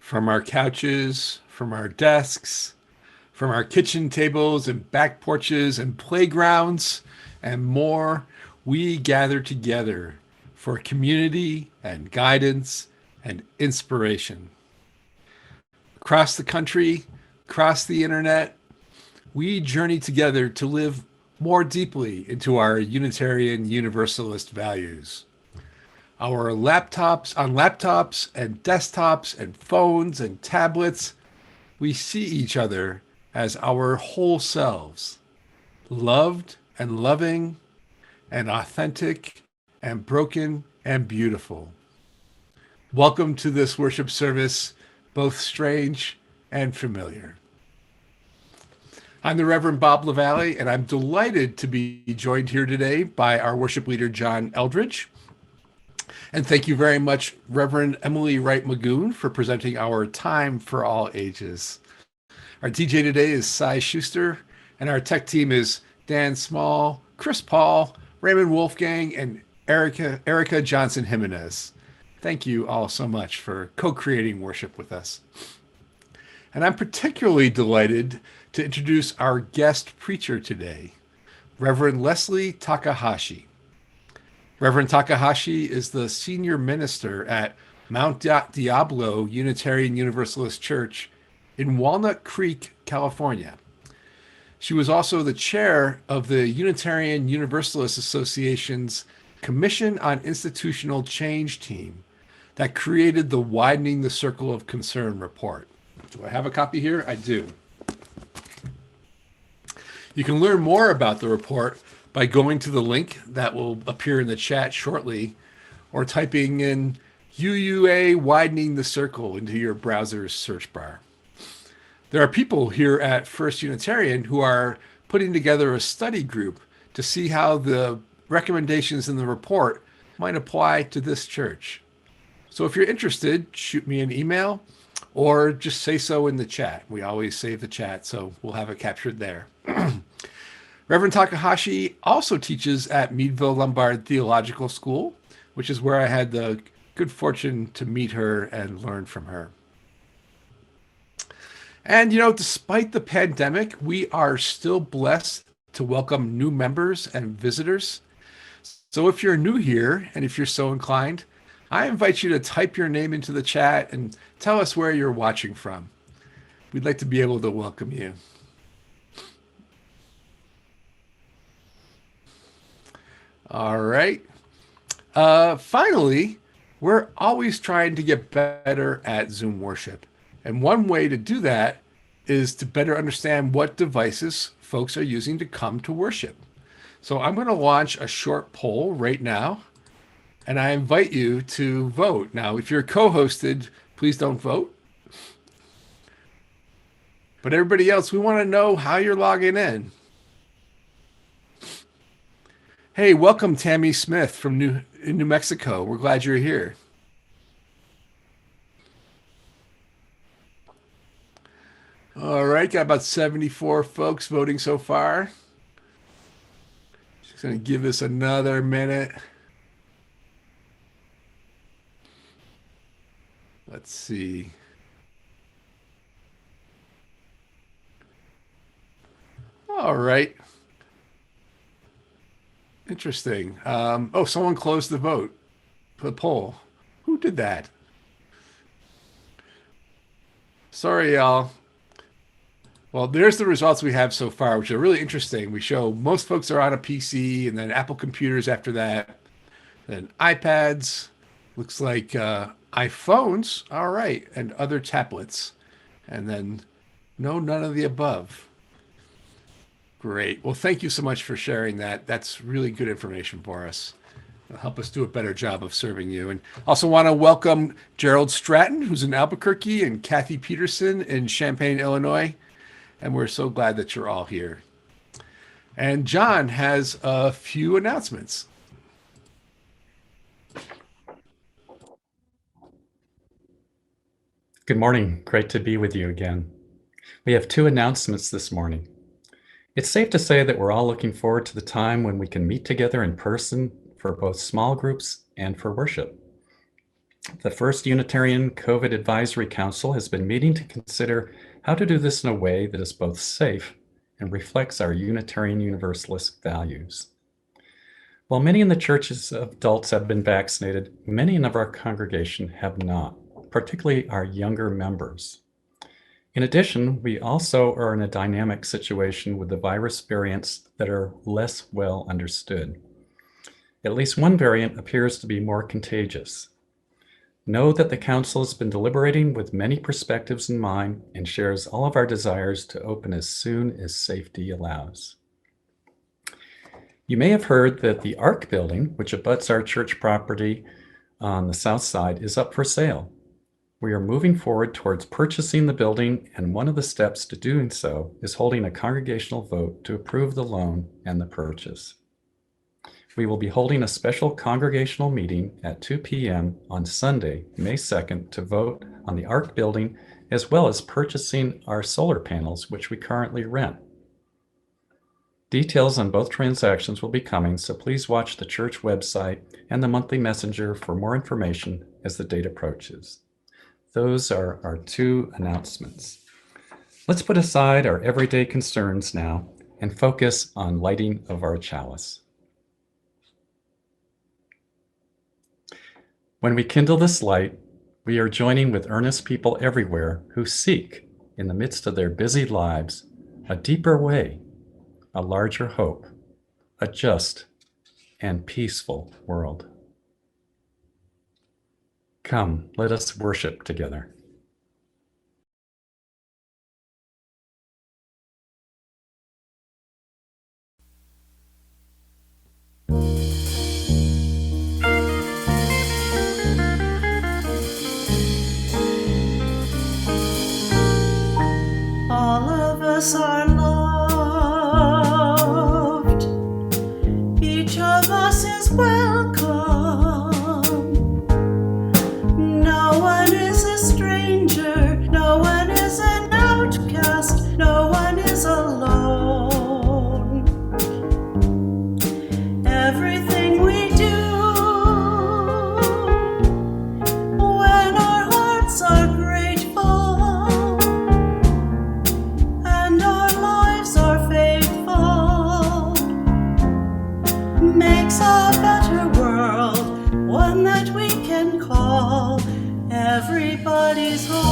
From our couches, from our desks, from our kitchen tables and back porches and playgrounds and more, we gather together for community and guidance and inspiration. Across the country, across the internet, we journey together to live more deeply into our Unitarian Universalist values. Our laptops and desktops and phones and tablets, we see each other as our whole selves, loved and loving and authentic and broken and beautiful. Welcome to this worship service, both strange and familiar. I'm the Reverend Bob LaValle, and I'm delighted to be joined here today by our worship leader, John Eldridge. And thank you very much, Reverend Emily Wright Magoon, for presenting our Time for All Ages. Our DJ today is Cy Schuster, and our tech team is Dan Small, Chris Paul, Raymond Wolfgang, and Erica Johnson Jimenez. Thank you all so much for co-creating worship with us. And I'm particularly delighted to introduce our guest preacher today, Reverend Leslie Takahashi. Reverend Takahashi is the senior minister at Mount Diablo Unitarian Universalist Church in Walnut Creek, California. She was also the chair of the Unitarian Universalist Association's Commission on Institutional Change team that created the Widening the Circle of Concern report. Do I have a copy here? I do. You can learn more about the report by going to the link that will appear in the chat shortly, or typing in UUA Widening the Circle into your browser's search bar. There are people here at First Unitarian who are putting together a study group to see how the recommendations in the report might apply to this church. So if you're interested, shoot me an email or just say so in the chat. We always save the chat, so we'll have it captured there. Reverend Takahashi also teaches at Meadville Lombard Theological School, which is where I had the good fortune to meet her and learn from her. And, despite the pandemic, we are still blessed to welcome new members and visitors. So if you're new here, and if you're so inclined, I invite you to type your name into the chat and tell us where you're watching from. We'd like to be able to welcome you. All right. Finally, we're always trying to get better at Zoom worship. And one way to do that is to better understand what devices folks are using to come to worship. So I'm going to launch a short poll right now, and I invite you to vote. Now, if you're co-hosted, please don't vote. But everybody else, we want to know how you're logging in. Hey, welcome Tammy Smith from New Mexico. We're glad you're here. All right, got about 74 folks voting so far. Just going to give this another minute. Let's see. All right. Interesting. Someone closed the vote, the poll. Who did that? Sorry, y'all. Well, there's the results we have so far, which are really interesting. We show most folks are on a PC, and then Apple computers after that, then iPads, looks like iPhones, all right, and other tablets, and then none of the above. Great. Well, thank you so much for sharing that. That's really good information for us. It'll help us do a better job of serving you. And also want to welcome Gerald Stratton, who's in Albuquerque, and Kathy Peterson in Champaign, Illinois. And we're so glad that you're all here. And John has a few announcements. Good morning. Great to be with you again. We have two announcements this morning. It's safe to say that we're all looking forward to the time when we can meet together in person for both small groups and for worship. The first Unitarian COVID Advisory Council has been meeting to consider how to do this in a way that is both safe and reflects our Unitarian Universalist values. While many in the churches of adults have been vaccinated, many in our congregation have not, particularly our younger members. In addition, we also are in a dynamic situation with the virus variants that are less well understood. At least one variant appears to be more contagious. Know that the Council has been deliberating with many perspectives in mind and shares all of our desires to open as soon as safety allows. You may have heard that the ARC building, which abuts our church property on the south side, is up for sale. We are moving forward towards purchasing the building, and one of the steps to doing so is holding a congregational vote to approve the loan and the purchase. We will be holding a special congregational meeting at 2 p.m. on Sunday, May 2nd, to vote on the ARC building, as well as purchasing our solar panels, which we currently rent. Details on both transactions will be coming, so please watch the church website and the monthly messenger for more information as the date approaches. Those are our two announcements. Let's put aside our everyday concerns now and focus on lighting of our chalice. When we kindle this light, we are joining with earnest people everywhere who seek, in the midst of their busy lives, a deeper way, a larger hope, a just and peaceful world. Come, let us worship together. All of us are loved. Each of us is welcome. No one is a stranger. No one is an outcast. No one is alone. Everything we do, when our hearts are grateful and our lives are faithful, makes a better world, one that we can call everybody's home.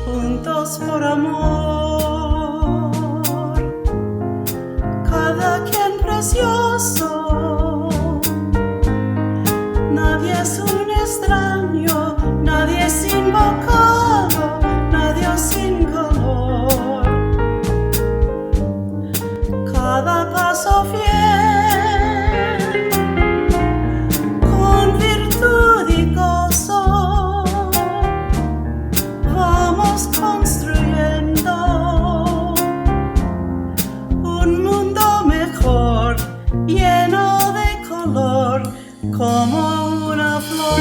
Juntos por amor, cada quien precioso. Nadie es un extraño, nadie es invocado, nadie sin color. Cada paso fiel, con virtud y gozo, vamos construyendo un mundo mejor, lleno de color, como una flor.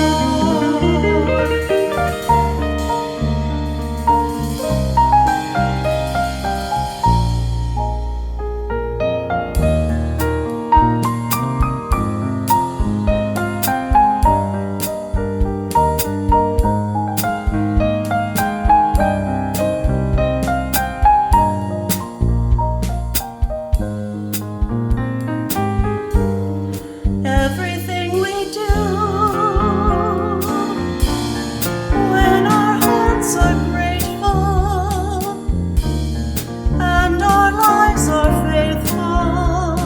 Everything we do, when our hearts are grateful and our lives are faithful,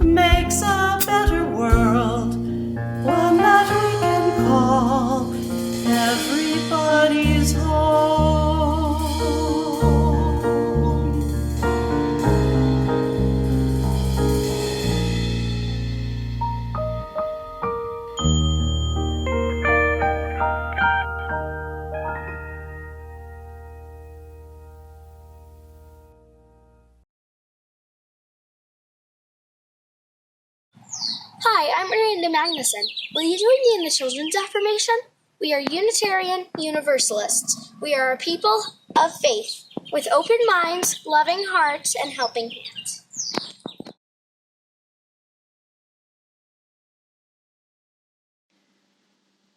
makes a better world, one that we can call everybody's home. Hi, I'm Miranda Magnuson. Will you join me in the children's affirmation? We are Unitarian Universalists. We are a people of faith. with open minds, loving hearts, and helping hands.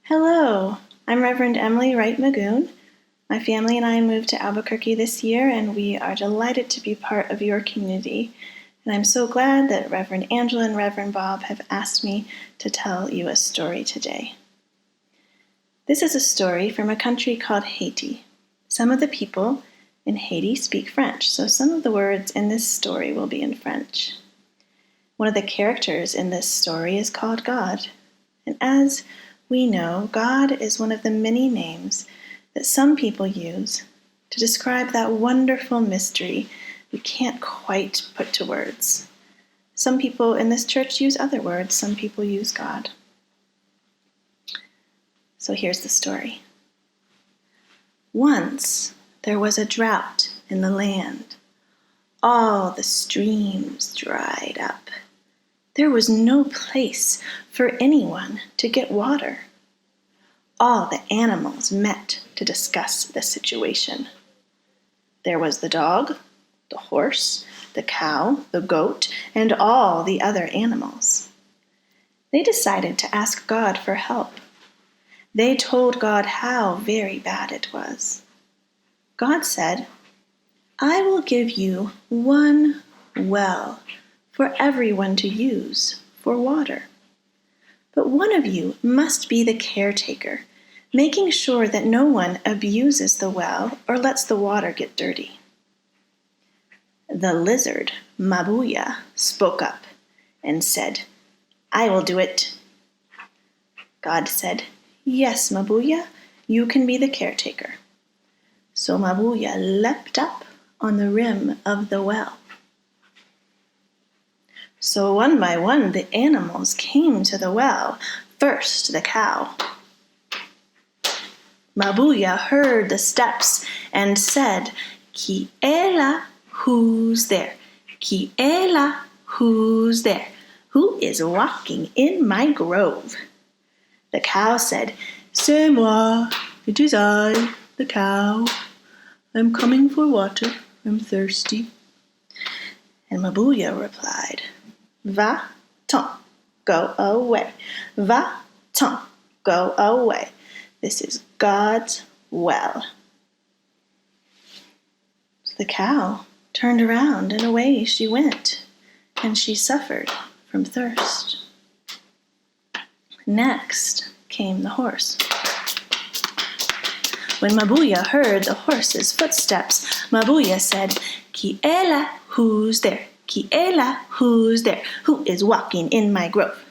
Hello, I'm Reverend Emily Wright Magoon. My family and I moved to Albuquerque this year, and we are delighted to be part of your community. And I'm so glad that Reverend Angela and Reverend Bob have asked me to tell you a story today. This is a story from a country called Haiti. Some of the people in Haiti speak French, so some of the words in this story will be in French. One of the characters in this story is called God, and as we know, God is one of the many names that some people use to describe that wonderful mystery we can't quite put to words. Some people in this church use other words, some people use God. So here's the story. Once there was a drought in the land. All the streams dried up. There was no place for anyone to get water. All the animals met to discuss the situation. There was the dog, the horse, the cow, the goat, and all the other animals. They decided to ask God for help. They told God how very bad it was. God said, "I will give you one well for everyone to use for water. But one of you must be the caretaker, making sure that no one abuses the well or lets the water get dirty." The lizard, Mabuya, spoke up and said, "I will do it." God said, "Yes, Mabuya, you can be the caretaker." So Mabuya leapt up on the rim of the well. So one by one the animals came to the well. First the cow. Mabuya heard the steps and said, "Qui est là? Who's there? Qui est là? Who's there? Who is walking in my grove?" The cow said, "C'est moi, it is I, the cow. I'm coming for water, I'm thirsty." And Mabuya replied, "Va-t'en, go away. Va-t'en, go away. This is God's well." So the cow turned around and away she went, and she suffered from thirst. Next came the horse. When Mabuya heard the horse's footsteps, Mabuya said, "Qui est là? Who's there? Qui est là? Who's there? Who is walking in my grove?"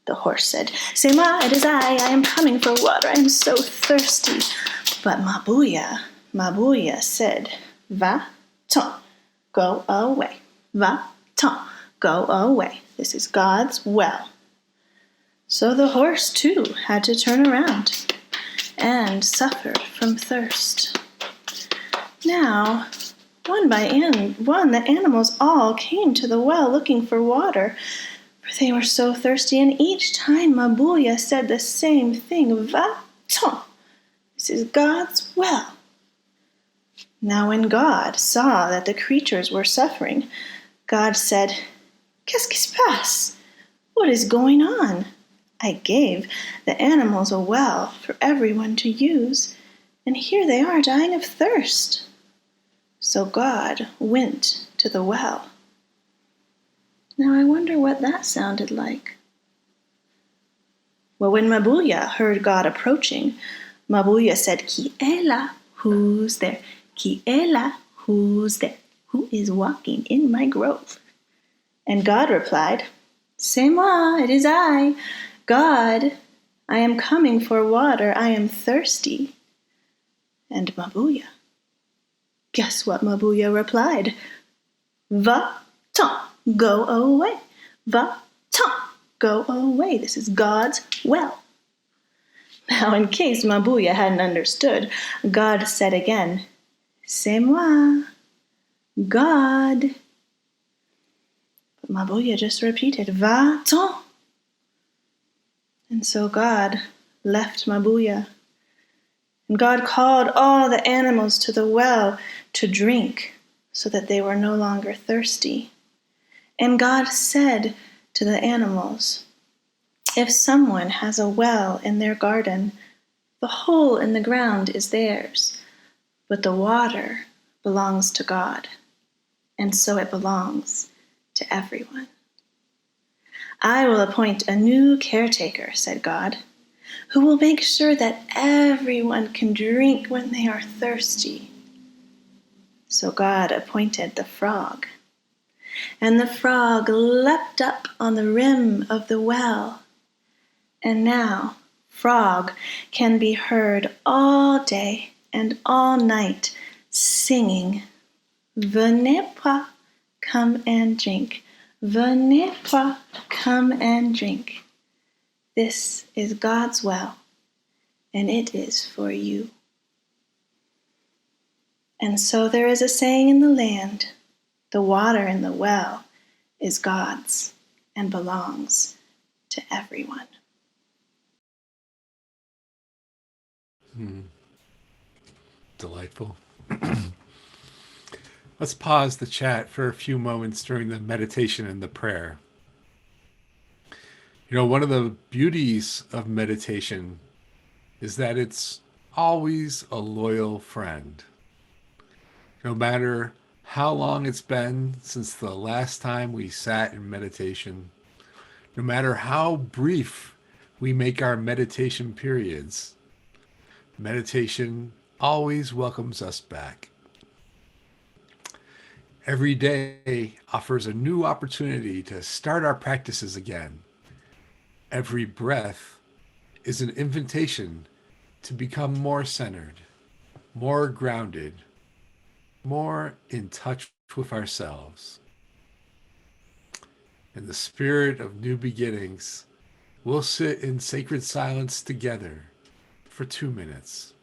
The horse said, "C'est moi, it is I am coming for water, I am so thirsty." But Mabuya said, "Va-t'en, go away. Va-t'en, go away. This is God's well." So the horse too had to turn around and suffered from thirst. Now, one by one, the animals all came to the well looking for water, for they were so thirsty, and each time Mabuya said the same thing, "Va-t'en, this is God's well." Now when God saw that the creatures were suffering, God said, "Qu'est-ce qui se passe? What is going on? I gave the animals a well for everyone to use, and here they are dying of thirst." So God went to the well. Now I wonder what that sounded like. Well, when Mabuya heard God approaching, Mabuya said, "Qui est là? Who's there? Qui est là? Who's there? Who is walking in my grove?" And God replied, "C'est moi, it is I, God. I am coming for water, I am thirsty." And Mabuya. Guess what Mabuya replied? "Va-t'en, go away. Va-t'en, go away. This is God's well." Now, in case Mabuya hadn't understood, God said again, "C'est moi, God." But Mabuya just repeated, "Va-t'en." And so God left Mabuya, And God called all the animals to the well to drink, so that they were no longer thirsty. And God said to the animals, if someone has a well in their garden, the hole in the ground is theirs, but the water belongs to God, and so it belongs to everyone. I will appoint a new caretaker, said God, who will make sure that everyone can drink when they are thirsty. So God appointed the frog. And the frog leapt up on the rim of the well. And now frog can be heard all day and all night singing, Venez boire, come and drink. Venez boire, come and drink. This is God's well, and it is for you. And so there is a saying in the land, the water in the well is God's and belongs to everyone. Delightful. Let's pause the chat for a few moments during the meditation and the prayer. You know, one of the beauties of meditation is that it's always a loyal friend. No matter how long it's been since the last time we sat in meditation, no matter how brief we make our meditation periods, meditation always welcomes us back. Every day offers a new opportunity to start our practices again. Every breath is an invitation to become more centered, more grounded, more in touch with ourselves. In the spirit of new beginnings, we'll sit in sacred silence together for 2 minutes.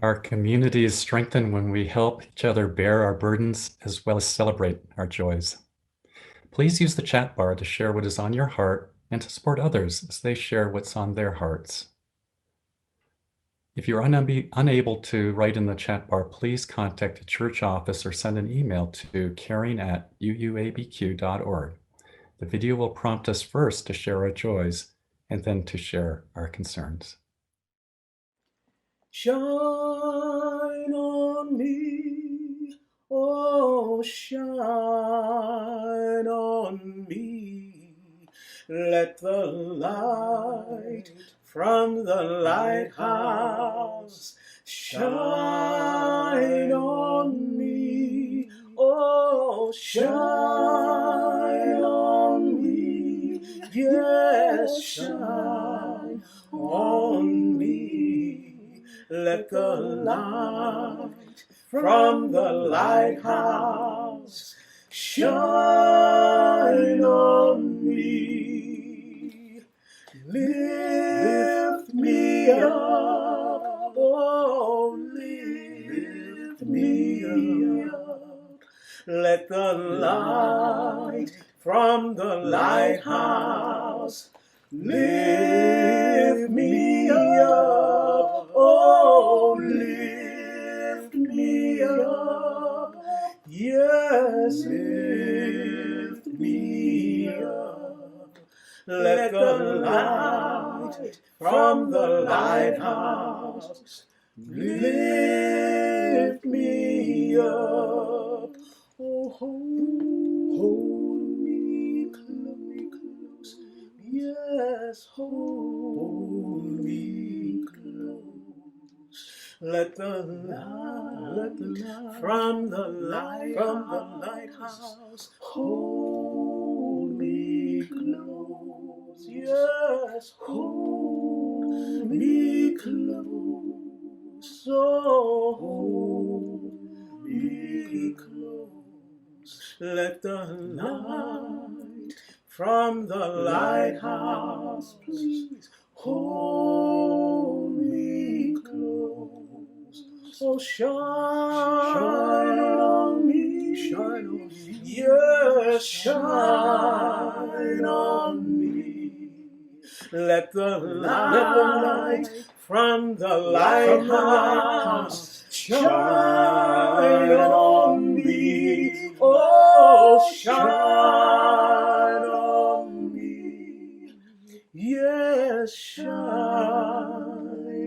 Our community is strengthened when we help each other bear our burdens as well as celebrate our joys. Please use the chat bar to share what is on your heart and to support others as they share what's on their hearts. If you're unable to write in the chat bar, please contact a church office or send an email to caring@uuabq.org. The video will prompt us first to share our joys and then to share our concerns. shine on me, oh, shine on me. Let the light from the lighthouse shine on me, oh, shine on me, yes, shine on me. Let the light from the lighthouse shine on me. Lift me up, oh, lift me up. Let the light from the lighthouse lift me up, oh, lift me up. Yes, lift me up. Let the light from the lighthouse lift me up. Oh, hold me close. Yes, hold me close. Let the light from the lighthouse hold me close. Yes, hold me close. Oh, hold me close. Let the light from the lighthouse, please, hold me close. Oh, shine on me, shine on me. Yes, shine on me. Let the light from the lighthouse shine on me. Oh, shine on me. Yes, shine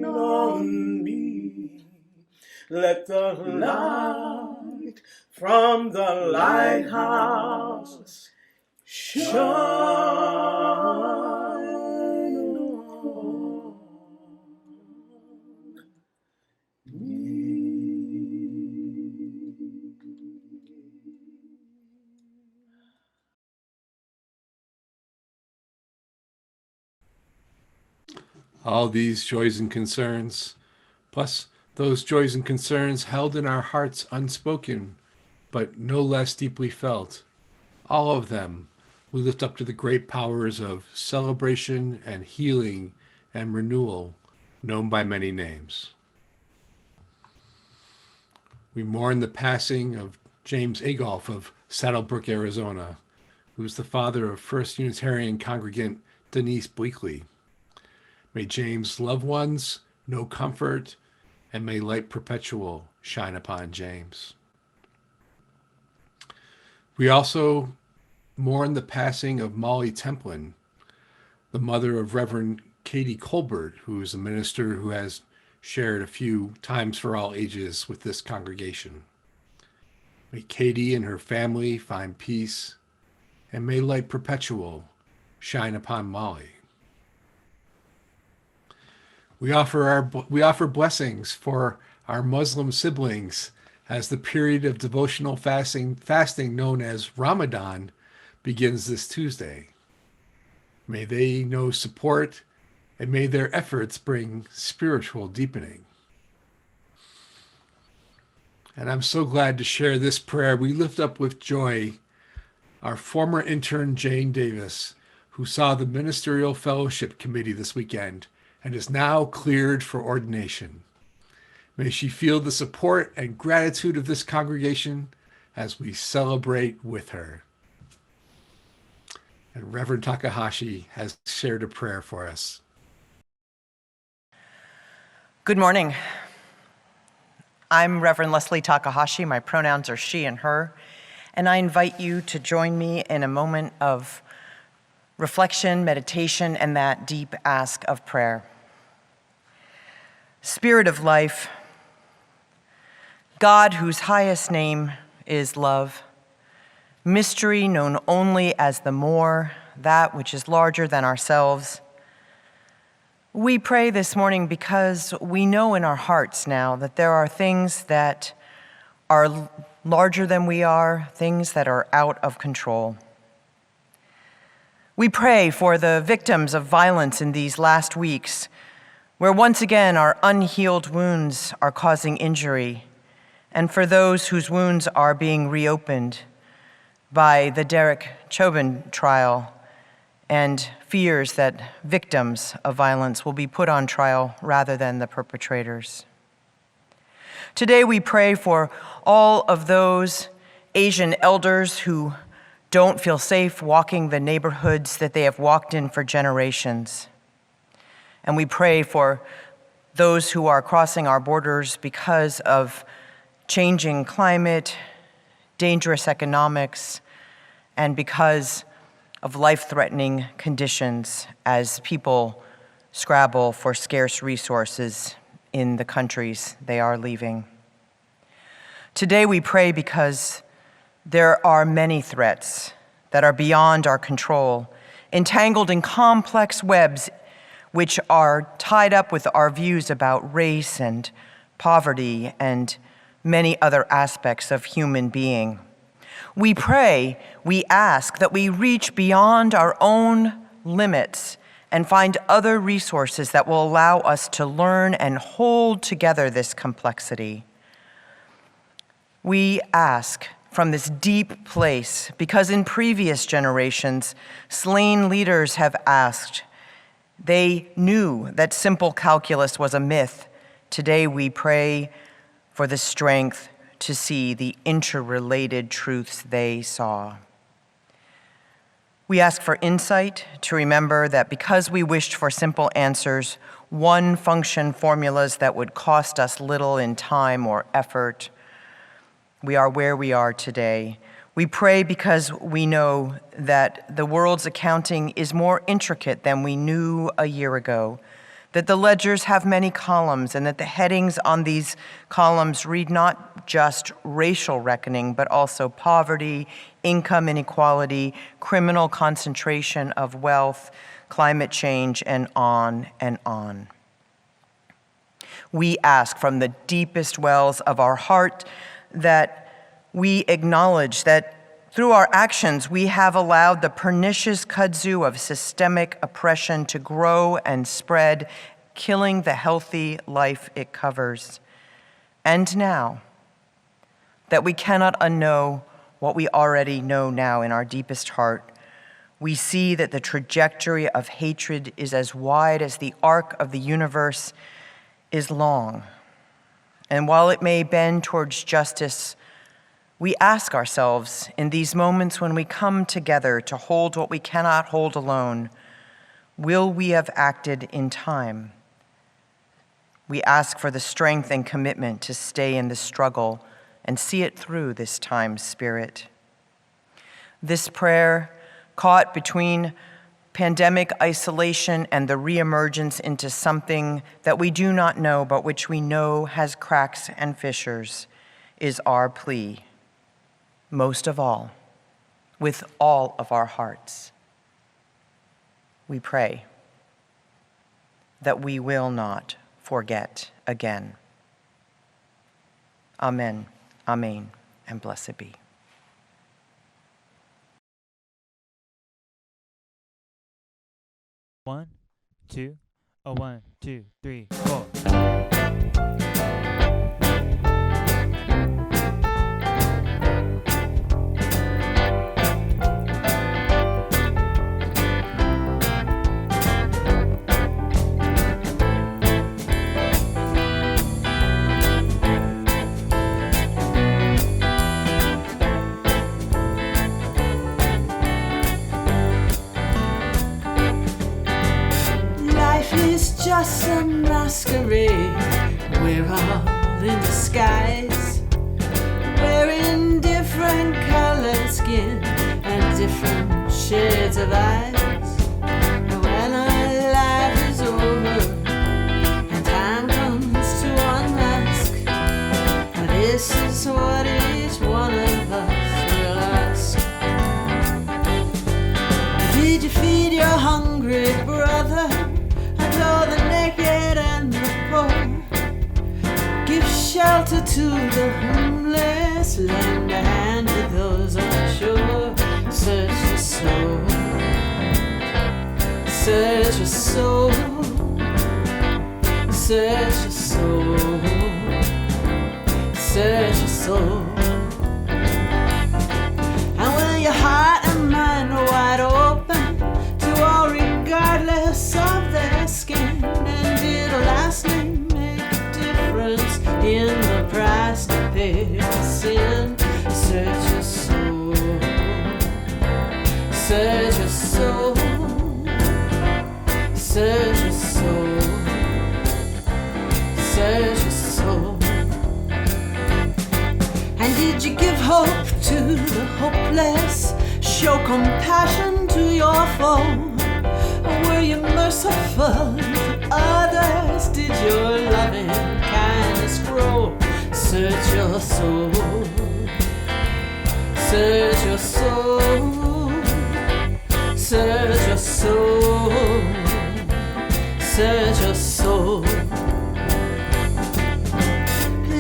on me. Let the light from the lighthouse shine on me. All these joys and concerns, plus those joys and concerns held in our hearts unspoken, but no less deeply felt, all of them we lift up to the great powers of celebration and healing and renewal, known by many names. We mourn the passing of James Agolf of Saddlebrook, Arizona, who was the father of First Unitarian congregant Denise Bleakley. May James' loved ones know comfort, and may light perpetual shine upon James. We also mourn the passing of Molly Templin, the mother of Reverend Katie Colbert, who is a minister who has shared a few times for all ages with this congregation. May Katie and her family find peace, and may light perpetual shine upon Molly. We offer blessings for our Muslim siblings as the period of devotional fasting known as Ramadan begins this Tuesday. May they know support, and may their efforts bring spiritual deepening. And I'm so glad to share this prayer. We lift up with joy our former intern Jane Davis, who saw the Ministerial Fellowship Committee this weekend and is now cleared for ordination. May she feel the support and gratitude of this congregation as we celebrate with her. And Reverend Takahashi has shared a prayer for us. Good morning. I'm Reverend Leslie Takahashi. My pronouns are she and her, and I invite you to join me in a moment of reflection, meditation, and that deep ask of prayer. Spirit of life, God whose highest name is love, mystery known only as the more, that which is larger than ourselves. We pray this morning because we know in our hearts now that there are things that are larger than we are, things that are out of control. We pray for the victims of violence in these last weeks, where once again our unhealed wounds are causing injury, and for those whose wounds are being reopened by the Derek Chauvin trial and fears that victims of violence will be put on trial rather than the perpetrators. Today we pray for all of those Asian elders who don't feel safe walking the neighborhoods that they have walked in for generations. And we pray for those who are crossing our borders because of changing climate, dangerous economics, and because of life-threatening conditions as people scrabble for scarce resources in the countries they are leaving. Today we pray because there are many threats that are beyond our control, entangled in complex webs which are tied up with our views about race and poverty and many other aspects of human being. We pray, we ask that we reach beyond our own limits and find other resources that will allow us to learn and hold together this complexity. We ask from this deep place because in previous generations, slain leaders have asked. They knew that simple calculus was a myth. Today we pray for the strength to see the interrelated truths they saw. We ask for insight to remember that because we wished for simple answers, one-function formulas that would cost us little in time or effort, we are where we are today. We pray because we know that the world's accounting is more intricate than we knew a year ago, that the ledgers have many columns, and that the headings on these columns read not just racial reckoning, but also poverty, income inequality, criminal concentration of wealth, climate change, and on and on. We ask from the deepest wells of our heart that we acknowledge that through our actions, we have allowed the pernicious kudzu of systemic oppression to grow and spread, killing the healthy life it covers. And now, that we cannot unknow what we already know now in our deepest heart, we see that the trajectory of hatred is as wide as the arc of the universe is long. And while it may bend towards justice, we ask ourselves in these moments when we come together to hold what we cannot hold alone, will we have acted in time? We ask for the strength and commitment to stay in the struggle and see it through this time, Spirit. This prayer, caught between pandemic isolation and the reemergence into something that we do not know but which we know has cracks and fissures, is our plea. Most of all, with all of our hearts, we pray that we will not forget again. Amen, amen, and blessed be. One, two, a 1, 2, 3, 4. Just a masquerade. We're all in disguise, wearing different colored skin and different shades of eyes. And when our life is over and time comes shelter to the homeless, lend a hand to those unsure. Search your soul, search your soul, search your soul, search your soul. And when your heart and mind are wide open to all regardless of their skin, and did a last name make a difference in the price to pay for sin? Search your soul, search your soul, search your soul, search your soul. And did you give hope to the hopeless? Show compassion to your foe? Or were you merciful to others? Did your loving kindness grow? Search your soul, search your soul, search your soul, search your soul.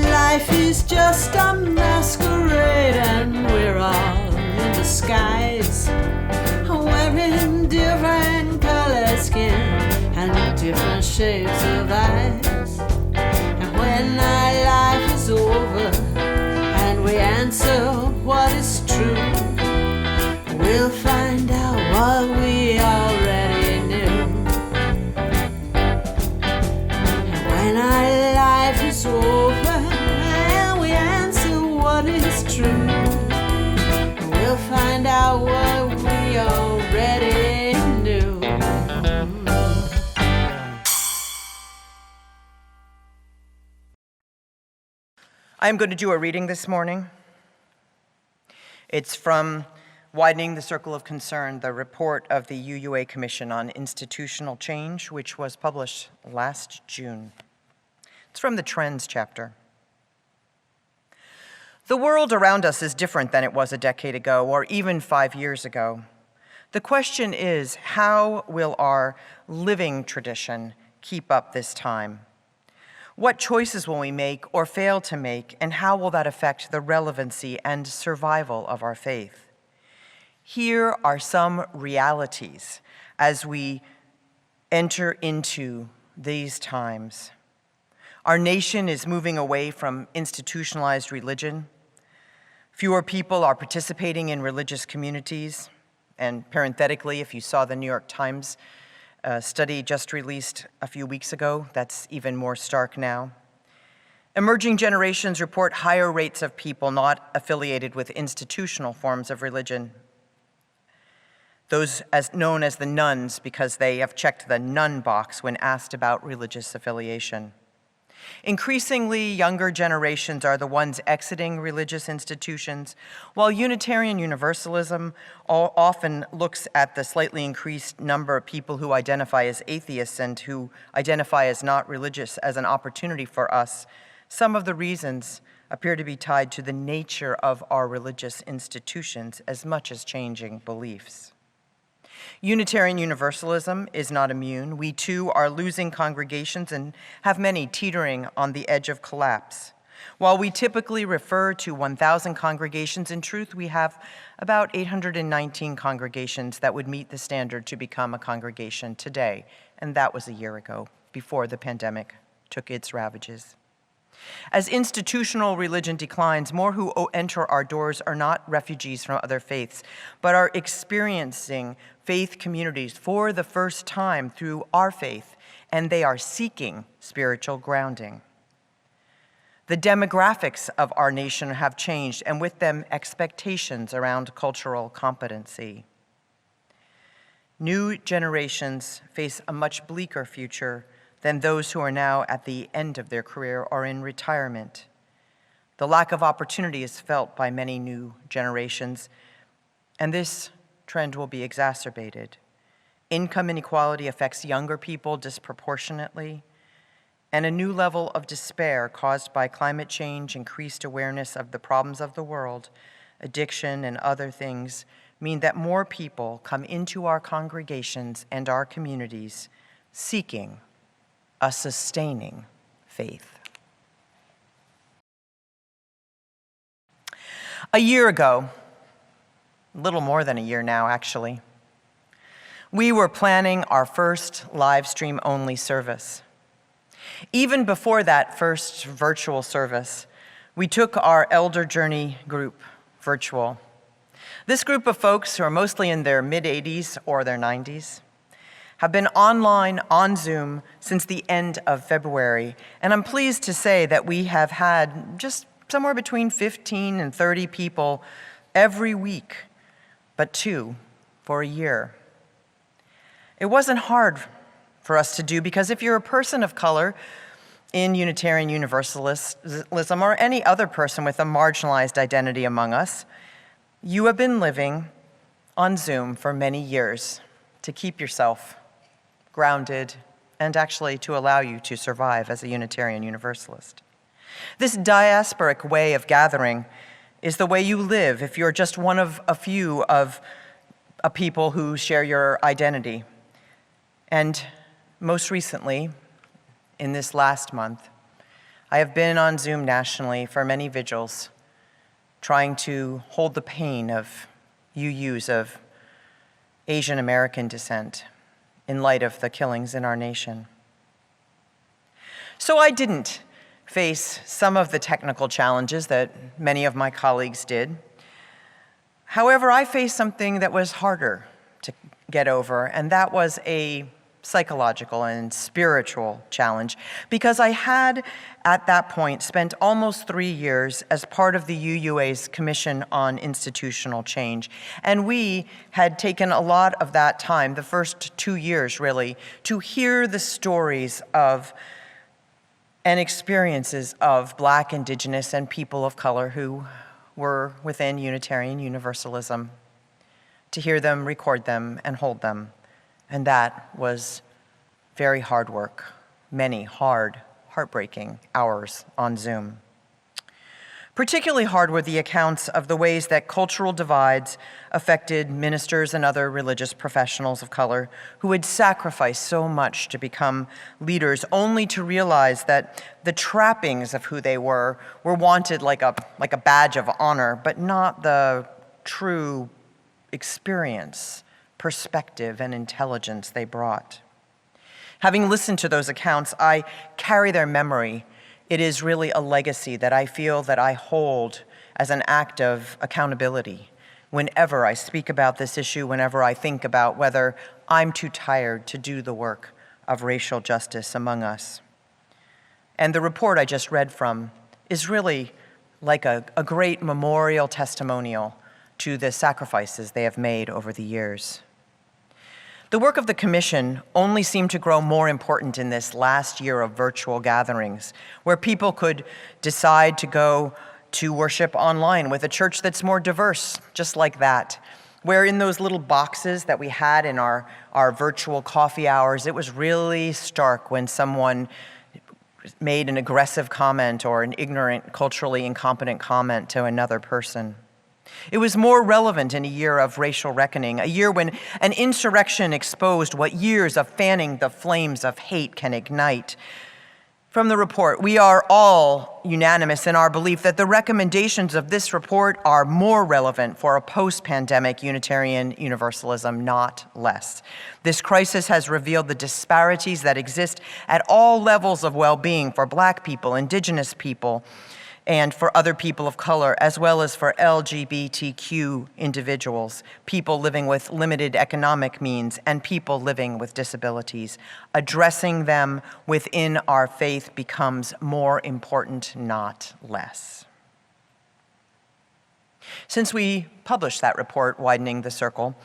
Life is just a masquerade, and we're all in disguise, wearing different colored skin and different shapes of eyes. And when our life is over and we answer what is true, we'll find out what we already knew. And when our life is over and we answer what is true, we'll find out what we already knew. I'm going to do a reading this morning. It's from Widening the Circle of Concern, the report of the UUA Commission on Institutional Change, which was published last June. It's from the Trends chapter. The world around us is different than it was a decade ago or even 5 years ago. The question is, how will our living tradition keep up this time? What choices will we make or fail to make, and how will that affect the relevancy and survival of our faith? Here are some realities as we enter into these times. Our nation is moving away from institutionalized religion. Fewer people are participating in religious communities. And parenthetically, if you saw the New York Times study just released a few weeks ago, that's even more stark now. Emerging generations report higher rates of people not affiliated with institutional forms of religion. Those known as the nuns, because they have checked the nun box when asked about religious affiliation. Increasingly, younger generations are the ones exiting religious institutions, while Unitarian Universalism often looks at the slightly increased number of people who identify as atheists and who identify as not religious as an opportunity for us. Some of the reasons appear to be tied to the nature of our religious institutions as much as changing beliefs. Unitarian Universalism is not immune. We too are losing congregations and have many teetering on the edge of collapse. While we typically refer to 1,000 congregations, in truth we have about 819 congregations that would meet the standard to become a congregation today, and that was a year ago, before the pandemic took its ravages. As institutional religion declines, more who enter our doors are not refugees from other faiths, but are experiencing faith communities for the first time through our faith, and they are seeking spiritual grounding. The demographics of our nation have changed, and with them, expectations around cultural competency. New generations face a much bleaker future than those who are now at the end of their career or in retirement. The lack of opportunity is felt by many new generations, and this trend will be exacerbated. Income inequality affects younger people disproportionately, and a new level of despair caused by climate change, increased awareness of the problems of the world, addiction, and other things mean that more people come into our congregations and our communities seeking a sustaining faith. A year ago, a little more than a year now, actually, we were planning our first live stream only service. Even before that first virtual service, we took our Elder Journey group virtual. This group of folks, who are mostly in their mid-80s or their 90s, have been online on Zoom since the end of February, and I'm pleased to say that we have had just somewhere between 15 and 30 people every week, but 2 for a year. It wasn't hard for us to do, because if you're a person of color in Unitarian Universalism or any other person with a marginalized identity among us, you have been living on Zoom for many years to keep yourself grounded and actually to allow you to survive as a Unitarian Universalist. This diasporic way of gathering is the way you live if you're just one of a few of a people who share your identity. And most recently, in this last month, I have been on Zoom nationally for many vigils, trying to hold the pain of UUs of Asian American descent in light of the killings in our nation. So I didn't face some of the technical challenges that many of my colleagues did. However, I faced something that was harder to get over, and that was a psychological and spiritual challenge, because I had, at that point, spent almost 3 years as part of the UUA's Commission on Institutional Change. And we had taken a lot of that time, the first 2 years really, to hear the stories of and experiences of Black, Indigenous, and people of color who were within Unitarian Universalism, to hear them, record them, and hold them. And that was very hard work, many hard, heartbreaking hours on Zoom. Particularly hard were the accounts of the ways that cultural divides affected ministers and other religious professionals of color who had sacrificed so much to become leaders, only to realize that the trappings of who they were wanted like a badge of honor, but not the true experience, perspective, and intelligence they brought. Having listened to those accounts, I carry their memory. It is really a legacy that I feel that I hold as an act of accountability whenever I speak about this issue, whenever I think about whether I'm too tired to do the work of racial justice among us. And the report I just read from is really like a great memorial testimonial to the sacrifices they have made over the years. The work of the Commission only seemed to grow more important in this last year of virtual gatherings, where people could decide to go to worship online with a church that's more diverse, just like that, where in those little boxes that we had in our virtual coffee hours, it was really stark when someone made an aggressive comment or an ignorant, culturally incompetent comment to another person. It was more relevant in a year of racial reckoning, a year when an insurrection exposed what years of fanning the flames of hate can ignite. From the report, we are all unanimous in our belief that the recommendations of this report are more relevant for a post-pandemic Unitarian Universalism, not less. This crisis has revealed the disparities that exist at all levels of well-being for Black people, Indigenous people, and for other people of color, as well as for LGBTQ individuals, people living with limited economic means, and people living with disabilities. Addressing them within our faith becomes more important, not less. Since we published that report, Widening the Circle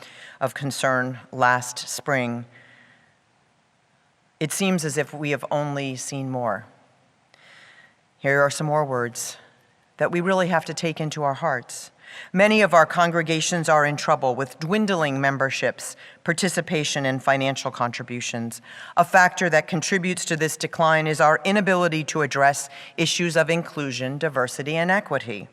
of Concern, last spring, it seems as if we have only seen more. Here are some more words that we really have to take into our hearts. Many of our congregations are in trouble with dwindling memberships, participation, and financial contributions. A factor that contributes to this decline is our inability to address issues of inclusion, diversity, and equity.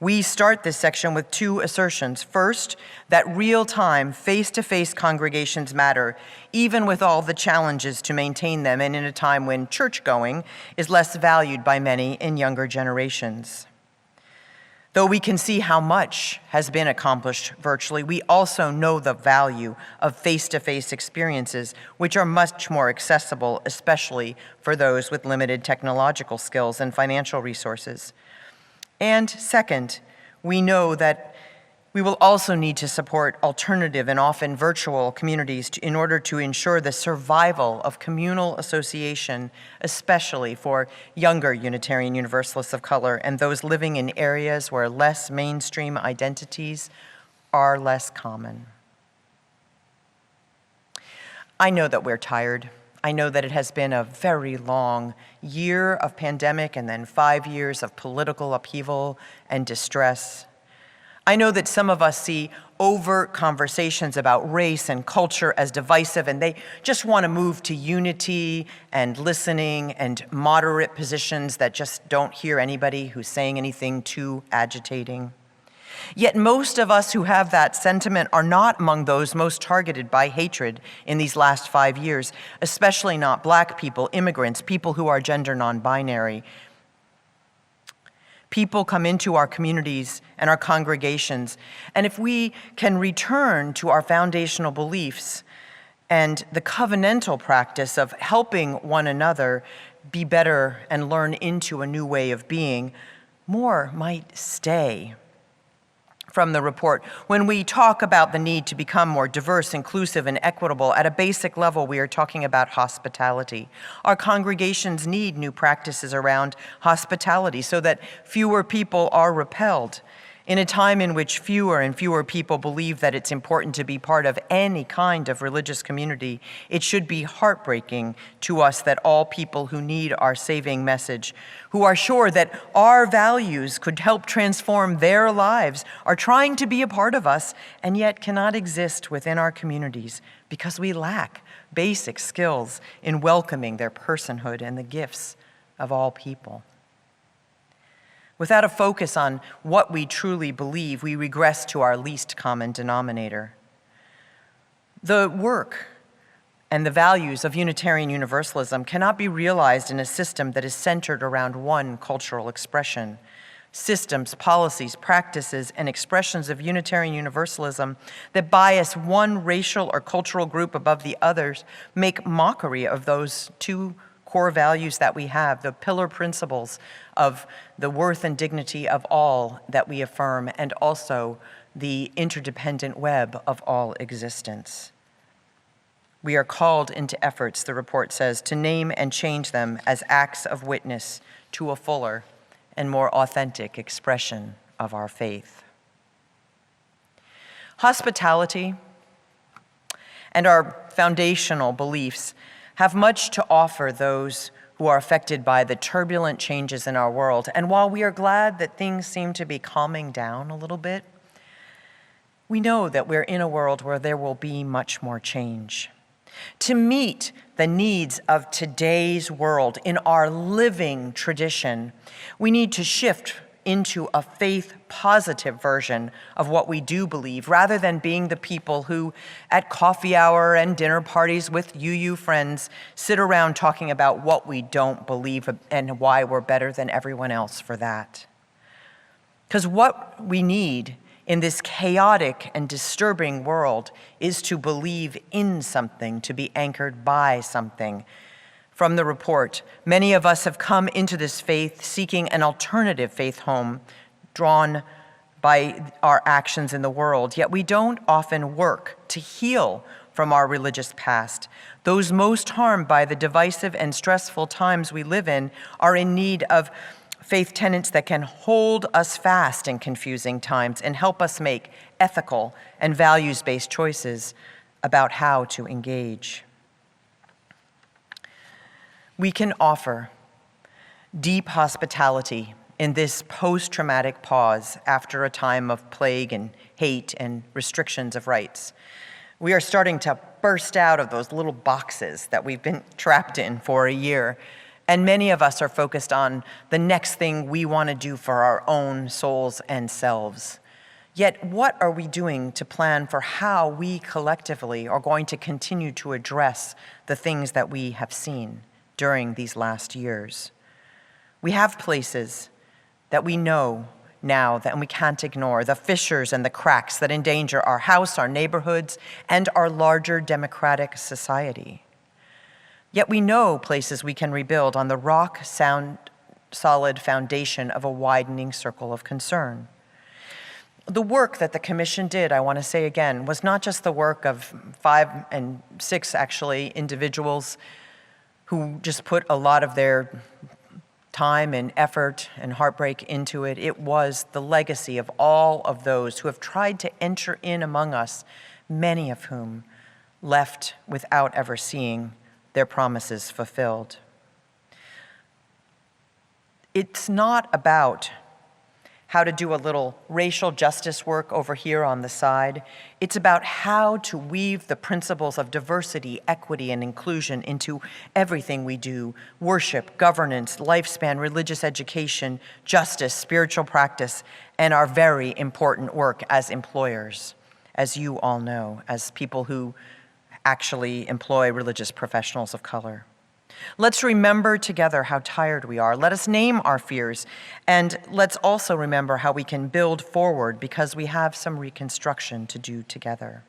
We start this section with 2 assertions. First, that real-time, face-to-face congregations matter, even with all the challenges to maintain them, and in a time when church-going is less valued by many in younger generations. Though we can see how much has been accomplished virtually, we also know the value of face-to-face experiences, which are much more accessible, especially for those with limited technological skills and financial resources. And second, we know that we will also need to support alternative and often virtual communities in order to ensure the survival of communal association, especially for younger Unitarian Universalists of color and those living in areas where less mainstream identities are less common. I know that we're tired. I know that it has been a very long year of pandemic and then 5 years of political upheaval and distress. I know that some of us see overt conversations about race and culture as divisive, and they just want to move to unity and listening and moderate positions that just don't hear anybody who's saying anything too agitating. Yet most of us who have that sentiment are not among those most targeted by hatred in these last 5 years, especially not Black people, immigrants, people who are gender non-binary. People come into our communities and our congregations, and if we can return to our foundational beliefs and the covenantal practice of helping one another be better and learn into a new way of being, more might stay. From the report, when we talk about the need to become more diverse, inclusive, and equitable, at a basic level, we are talking about hospitality. Our congregations need new practices around hospitality so that fewer people are repelled. In a time in which fewer and fewer people believe that it's important to be part of any kind of religious community, it should be heartbreaking to us that all people who need our saving message, who are sure that our values could help transform their lives, are trying to be a part of us and yet cannot exist within our communities because we lack basic skills in welcoming their personhood and the gifts of all people. Without a focus on what we truly believe, we regress to our least common denominator. The work and the values of Unitarian Universalism cannot be realized in a system that is centered around one cultural expression. Systems, policies, practices, and expressions of Unitarian Universalism that bias one racial or cultural group above the others make mockery of those two core values that we have, the pillar principles of the worth and dignity of all that we affirm, and also the interdependent web of all existence. We are called into efforts, the report says, to name and change them as acts of witness to a fuller and more authentic expression of our faith. Hospitality and our foundational beliefs have much to offer those who are affected by the turbulent changes in our world. And while we are glad that things seem to be calming down a little bit, we know that we're in a world where there will be much more change. To meet the needs of today's world in our living tradition, we need to shift into a faith-positive version of what we do believe, rather than being the people who, at coffee hour and dinner parties with UU friends, sit around talking about what we don't believe and why we're better than everyone else for that. Because what we need in this chaotic and disturbing world is to believe in something, to be anchored by something. From the report, many of us have come into this faith seeking an alternative faith home drawn by our actions in the world, yet we don't often work to heal from our religious past. Those most harmed by the divisive and stressful times we live in are in need of faith tenets that can hold us fast in confusing times and help us make ethical and values-based choices about how to engage. We can offer deep hospitality in this post-traumatic pause after a time of plague and hate and restrictions of rights. We are starting to burst out of those little boxes that we've been trapped in for a year, and many of us are focused on the next thing we want to do for our own souls and selves. Yet, what are we doing to plan for how we collectively are going to continue to address the things that we have seen during these last years? We have places that we know now that we can't ignore, the fissures and the cracks that endanger our house, our neighborhoods, and our larger democratic society. Yet we know places we can rebuild on the solid foundation of a widening circle of concern. The work that the commission did, I want to say again, was not just the work of 5 and 6 actually individuals who just put a lot of their time and effort and heartbreak into it. It was the legacy of all of those who have tried to enter in among us, many of whom left without ever seeing their promises fulfilled. It's not about how to do a little racial justice work over here on the side. It's about how to weave the principles of diversity, equity, and inclusion into everything we do: worship, governance, lifespan, religious education, justice, spiritual practice, and our very important work as employers, as you all know, as people who actually employ religious professionals of color. Let's remember together how tired we are. Let us name our fears, and let's also remember how we can build forward, because we have some reconstruction to do together.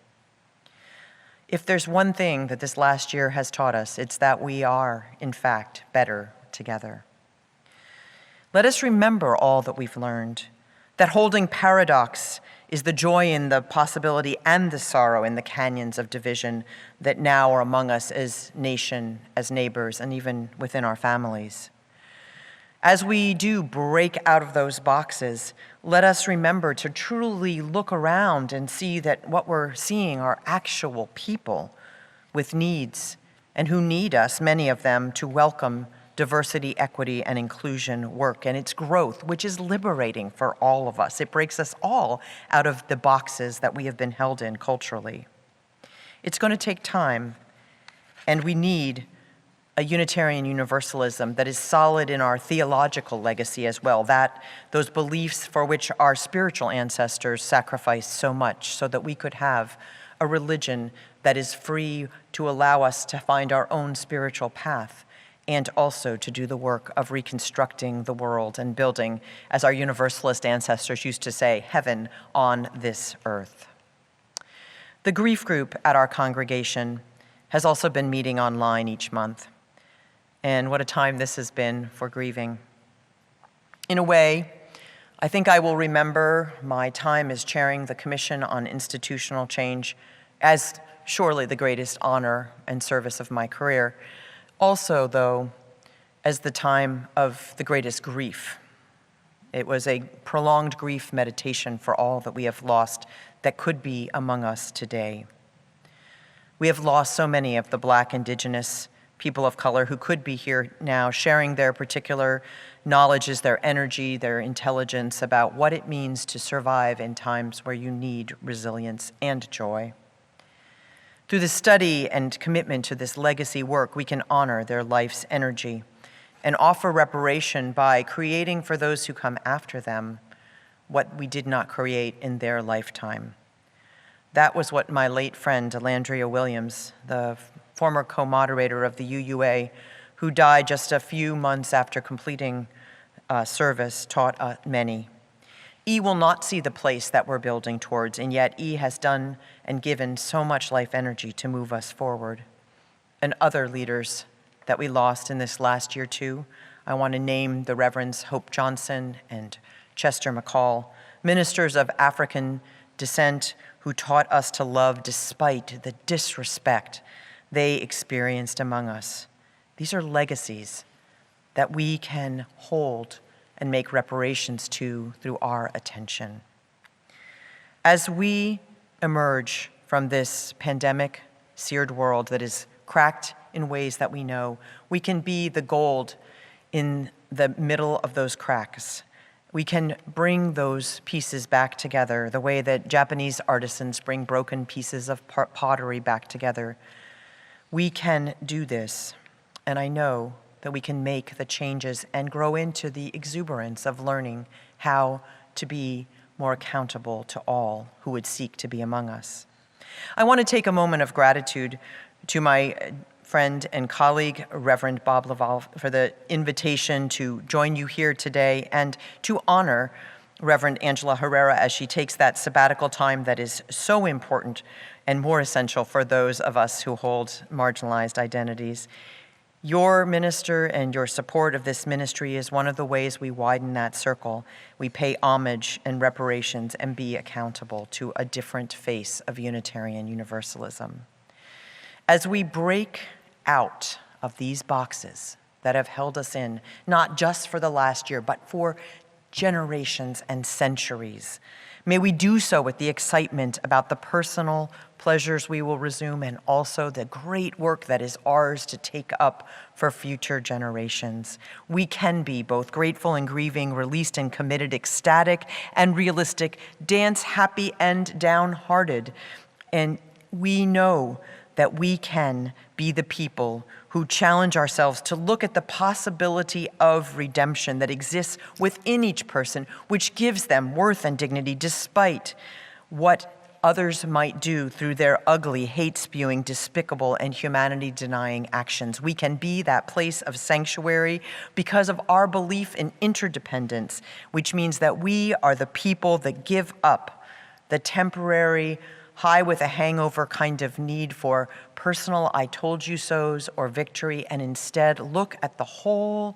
If there's one thing that this last year has taught us, it's that we are, in fact, better together. Let us remember all that we've learned, that holding paradox is the joy in the possibility and the sorrow in the canyons of division that now are among us as nation, as neighbors, and even within our families. As we do break out of those boxes, let us remember to truly look around and see that what we're seeing are actual people with needs and who need us, many of them, to welcome diversity, equity, and inclusion work and its growth, which is liberating for all of us. It breaks us all out of the boxes that we have been held in culturally. It's going to take time, and we need a Unitarian Universalism that is solid in our theological legacy as well, those beliefs for which our spiritual ancestors sacrificed so much so that we could have a religion that is free to allow us to find our own spiritual path, and also to do the work of reconstructing the world and building, as our Universalist ancestors used to say, heaven on this earth. The grief group at our congregation has also been meeting online each month. And what a time this has been for grieving. In a way, I think I will remember my time as chairing the Commission on Institutional Change as surely the greatest honor and service of my career. Also, though, as the time of the greatest grief. It was a prolonged grief meditation for all that we have lost that could be among us today. We have lost so many of the Black, Indigenous, people of color who could be here now sharing their particular knowledges, their energy, their intelligence about what it means to survive in times where you need resilience and joy. Through the study and commitment to this legacy work, we can honor their life's energy and offer reparation by creating for those who come after them what we did not create in their lifetime. That was what my late friend, Delandria Williams, the former co-moderator of the UUA, who died just a few months after completing service, taught many. E will not see the place that we're building towards, and yet E has done and given so much life energy to move us forward. And other leaders that we lost in this last year too, I want to name the Reverends Hope Johnson and Chester McCall, ministers of African descent who taught us to love despite the disrespect they experienced among us. These are legacies that we can hold and make reparations to through our attention. As we emerge from this pandemic seared world that is cracked in ways that we know, we can be the gold in the middle of those cracks. We can bring those pieces back together the way that Japanese artisans bring broken pieces of pottery back together. We can do this, and I know that we can make the changes and grow into the exuberance of learning how to be more accountable to all who would seek to be among us. I want to take a moment of gratitude to my friend and colleague, Reverend Bob Laval, for the invitation to join you here today and to honor Reverend Angela Herrera as she takes that sabbatical time that is so important and more essential for those of us who hold marginalized identities. Your minister and your support of this ministry is one of the ways we widen that circle. We pay homage and reparations and be accountable to a different face of Unitarian Universalism. As we break out of these boxes that have held us in, not just for the last year, but for generations and centuries, may we do so with the excitement about the personal pleasures we will resume and also the great work that is ours to take up for future generations. We can be both grateful and grieving, released and committed, ecstatic and realistic, dance happy and downhearted. And we know that we can be the people who challenge ourselves to look at the possibility of redemption that exists within each person, which gives them worth and dignity despite what others might do through their ugly, hate-spewing, despicable, and humanity-denying actions. We can be that place of sanctuary because of our belief in interdependence, which means that we are the people that give up the temporary, high with a hangover kind of need for personal I told you so's or victory, and instead look at the whole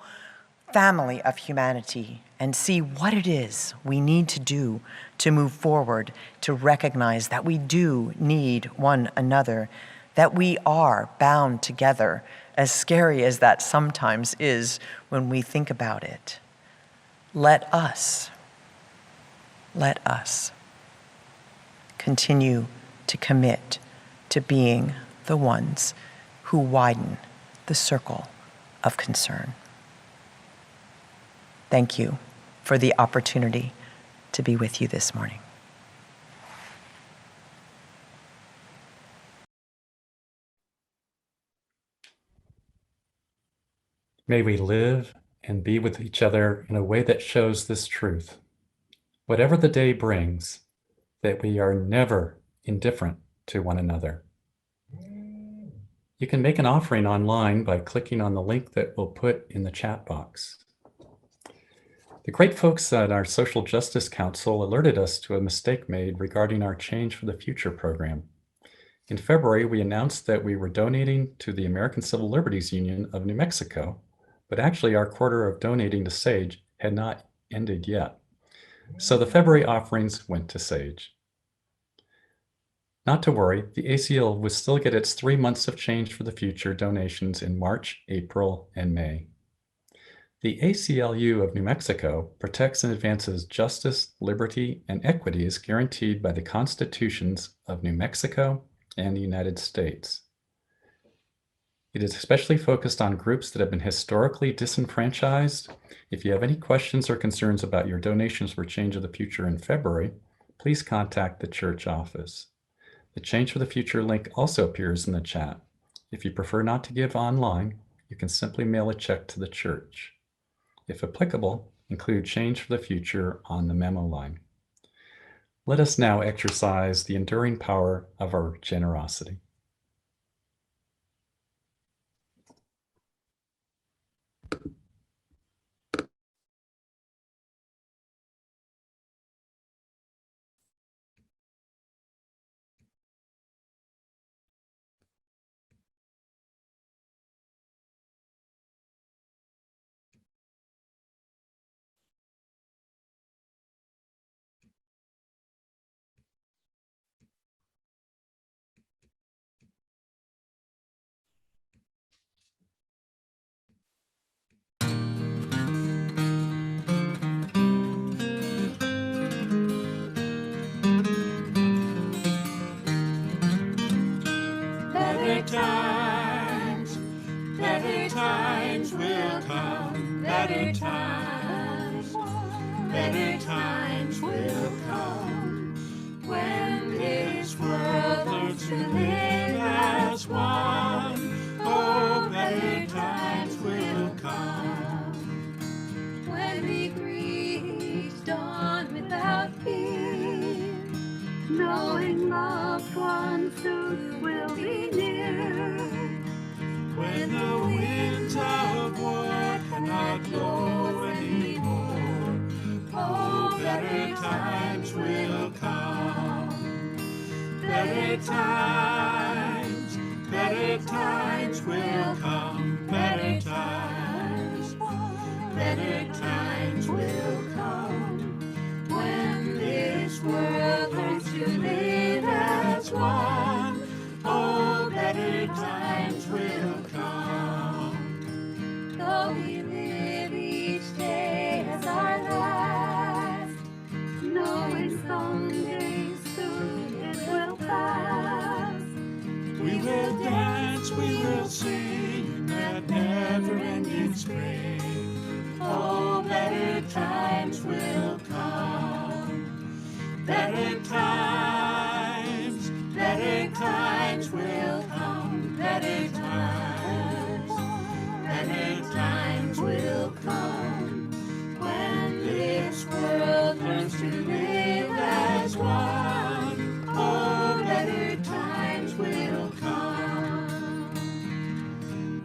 family of humanity and see what it is we need to do to move forward, to recognize that we do need one another, that we are bound together, as scary as that sometimes is when we think about it. Let us continue to commit to being the ones who widen the circle of concern. Thank you for the opportunity to be with you this morning. May we live and be with each other in a way that shows this truth. Whatever the day brings, that we are never indifferent to one another. You can make an offering online by clicking on the link that we'll put in the chat box. The great folks at our Social Justice Council alerted us to a mistake made regarding our Change for the Future program. In February, we announced that we were donating to the American Civil Liberties Union of New Mexico, but actually our quarter of donating to SAGE had not ended yet. So the February offerings went to SAGE. Not to worry, the ACL will still get its 3 months of Change for the Future donations in March, April, and May. The ACLU of New Mexico protects and advances justice, liberty, and equity as guaranteed by the constitutions of New Mexico and the United States. It is especially focused on groups that have been historically disenfranchised. If you have any questions or concerns about your donations for Change of the Future in February, please contact the church office. The Change for the Future link also appears in the chat. If you prefer not to give online, you can simply mail a check to the church. If applicable, include Change for the Future on the memo line. Let us now exercise the enduring power of our generosity. Better times will come. Better times will come. When this world learns to live as one. Oh, better times will come. When we greet dawn without fear, knowing loved ones soon will be near. When the winds of war cannot blow anymore, oh, better Better times will come. Better times will come. When this world learns to live as one, oh, better times will come. Though we live each day as our last, knowing someday soon it will pass. We will dance, we will sing in that never-ending spring. Oh, better times will come. Better times will come. Better times will come. When this world learns to live as one, oh, better times will come.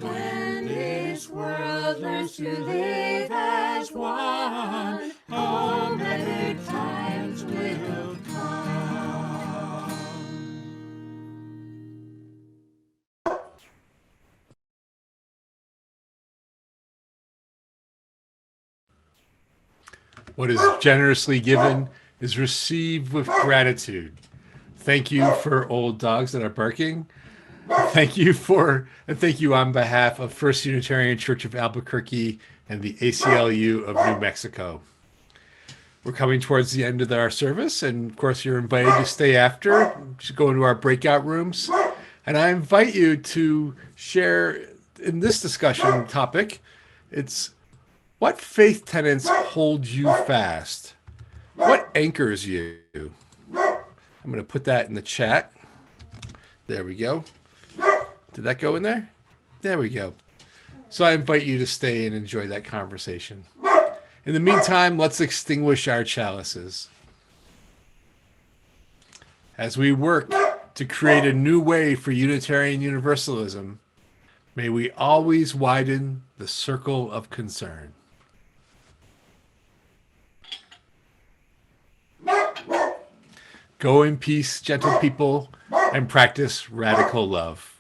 When this world learns to live as one, oh, better times will come. What is generously given is received with gratitude. Thank you for old dogs that are barking. Thank you on behalf of First Unitarian Church of Albuquerque and the ACLU of New Mexico. We're coming towards the end of our service, and of course you're invited to stay after, to go into our breakout rooms. And I invite you to share in this discussion topic, it's what faith tenets hold you fast? What anchors you? I'm going to put that in the chat. There we go. Did that go in there? There we go. So I invite you to stay and enjoy that conversation. In the meantime, let's extinguish our chalices. As we work to create a new way for Unitarian Universalism, may we always widen the circle of concern. Go in peace, gentle people, and practice radical love.